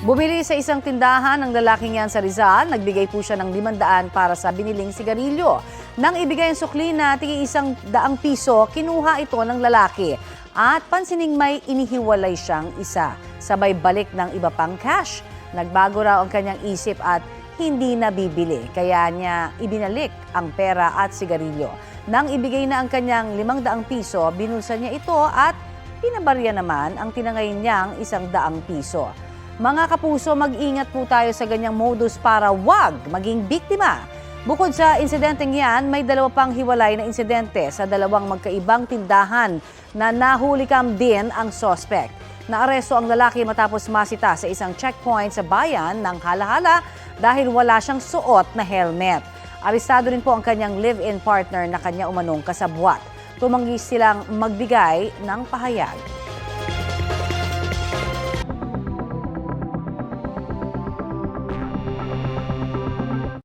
Bumili sa isang tindahan ng lalaking yan sa Rizal. Nagbigay po siya ng 500 para sa biniling sigarilyo. Nang ibigay ang sukli na tig ₱100, kinuha ito ng lalaki. At pansining may inihiwalay siyang isa. Sabay balik ng iba pang cash. Nagbago raw ang kanyang isip at hindi na bibili. Kaya niya ibinalik ang pera at sigarilyo. Nang ibigay na ang kanyang ₱500, binulsa niya ito at pinabarya naman ang tinangay niyang ₱100. Mga kapuso, mag-ingat po tayo sa ganyang modus para wag maging biktima. Bukod sa insidenteng yan, may 2 pang hiwalay na insidente sa 2 magkaibang tindahan na nahulikam din ang suspect. Naaresto ang lalaki matapos masita sa isang checkpoint sa bayan ng Halahala dahil wala siyang suot na helmet. Arestado rin po ang kanyang live-in partner na kanya umanong kasabwat. Tumanggi silang magbigay ng pahayag.